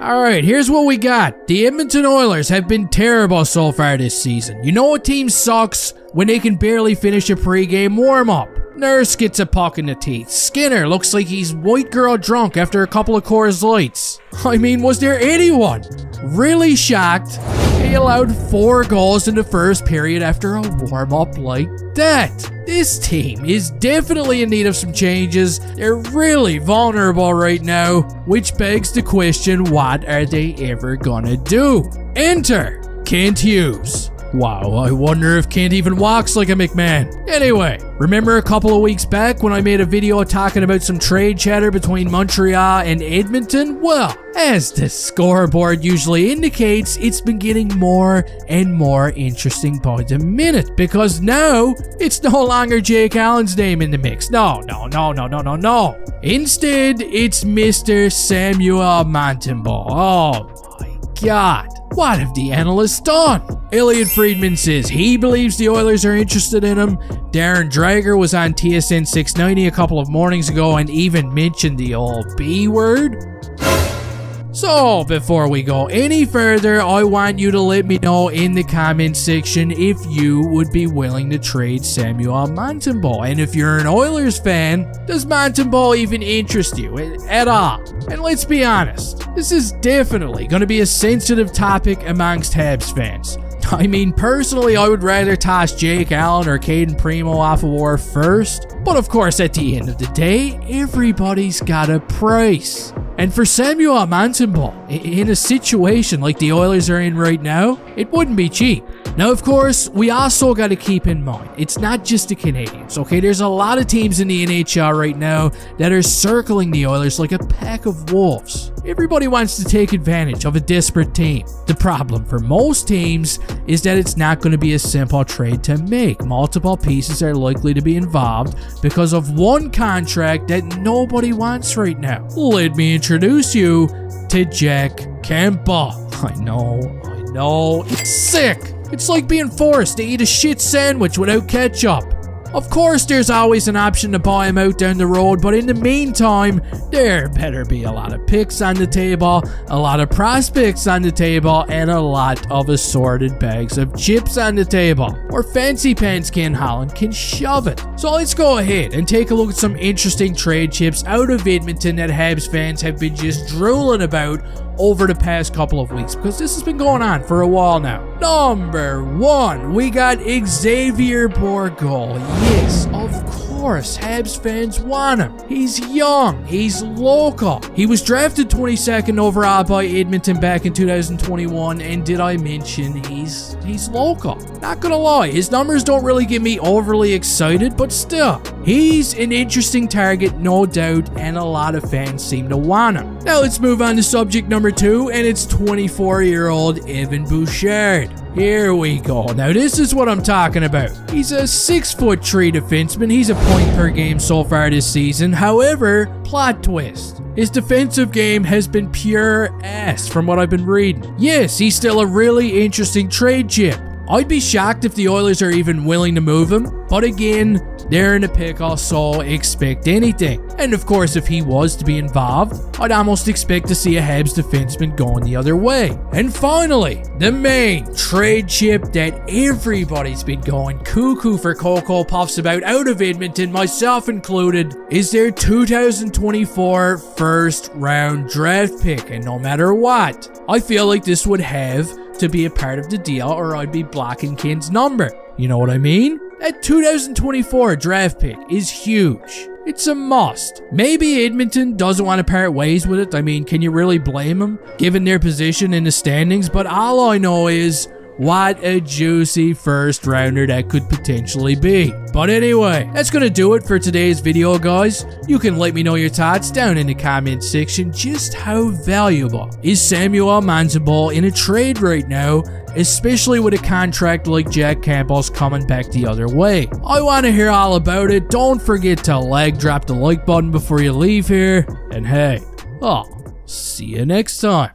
Alright, here's what we got. The Edmonton Oilers have been terrible so far this season. You know a team sucks when they can barely finish a pregame warm-up. Nurse gets a puck in the teeth. Skinner looks like he's white girl drunk after a couple of Coors Lights. I mean, was there anyone really shocked they allowed 4 goals in the first period after a warm-up like that? This team is definitely in need of some changes. They're really vulnerable right now, which begs the question, what are they ever gonna do? Enter Kent Hughes. Wow, I wonder if Kent even walks like a McMahon. Anyway, remember a couple of weeks back when I made a video talking about some trade chatter between Montreal and Edmonton? Well, as the scoreboard usually indicates, it's been getting more and more interesting by the minute, because now it's no longer Jake Allen's name in the mix. No. Instead, it's Mr. Samuel Montembeault. Oh my God. What have the analysts done? Elliote Friedman says he believes the Oilers are interested in him. Darren Dreger was on TSN 690 a couple of mornings ago and even mentioned the old B word. So, before we go any further, I want you to let me know in the comment section if you would be willing to trade Samuel Montembeault. And if you're an Oilers fan, does Montembeault even interest you at all? And let's be honest, this is definitely going to be a sensitive topic amongst Habs fans. I mean, personally, I would rather toss Jake Allen or Cayden Primeau off a war first. But of course, at the end of the day, everybody's got a price. And for Samuel Montembeault, in a situation like the Oilers are in right now, it wouldn't be cheap. Now, of course, we also got to keep in mind, it's not just the Canadiens, okay? There's a lot of teams in the NHL right now that are circling the Oilers like a pack of wolves. Everybody wants to take advantage of a desperate team. The problem for most teams is that it's not going to be a simple trade to make. Multiple pieces are likely to be involved because of one contract that nobody wants right now. Let me introduce you to Jack Campbell. I know, it's sick. It's like being forced to eat a shit sandwich without ketchup. Of course, there's always an option to buy him out down the road, but in the meantime, there better be a lot of picks on the table, a lot of prospects on the table, and a lot of assorted bags of chips on the table. Or Fancy Pants Ken Holland can shove it. So let's go ahead and take a look at some interesting trade chips out of Edmonton that Habs fans have been just drooling about over the past couple of weeks, because this has been going on for a while now. Number 1, we got Xavier Bourgault. Yes, of course, Habs fans want him. He's young, he's local. He was drafted 22nd overall by Edmonton back in 2021, and did I mention he's local? Not gonna lie, his numbers don't really get me overly excited, but still, he's an interesting target, no doubt, and a lot of fans seem to want him. Now let's move on to subject number 2, and it's 24-year-old Evan Bouchard. Here we go. Now this is what I'm talking about. He's a 6'3" defenseman. He's a point per game so far this season. However, plot twist, his defensive game has been pure ass from what I've been reading. Yes, he's still a really interesting trade chip. I'd be shocked if the Oilers are even willing to move him, but again, they're in a pickle, so expect anything. And of course, if he was to be involved, I'd almost expect to see a Habs defenseman going the other way. And finally, the main trade chip that everybody's been going cuckoo for Cocoa Puffs about out of Edmonton, myself included, is their 2024 first round draft pick. And no matter what, I feel like this would have to be a part of the deal, or I'd be blocking Ken's number. You know what I mean? That 2024 draft pick is huge. It's a must. Maybe Edmonton doesn't want to part ways with it. I mean, can you really blame them, given their position in the standings? But all I know is, what a juicy first rounder that could potentially be. But anyway, that's gonna do it for today's video, guys. You can let me know your thoughts down in the comment section. Just how valuable is Samuel Montembeault in a trade right now, especially with a contract like Jack Campbell's coming back the other way? I want to hear all about it. Don't forget to drop the like button before you leave here. And hey, I'll see you next time.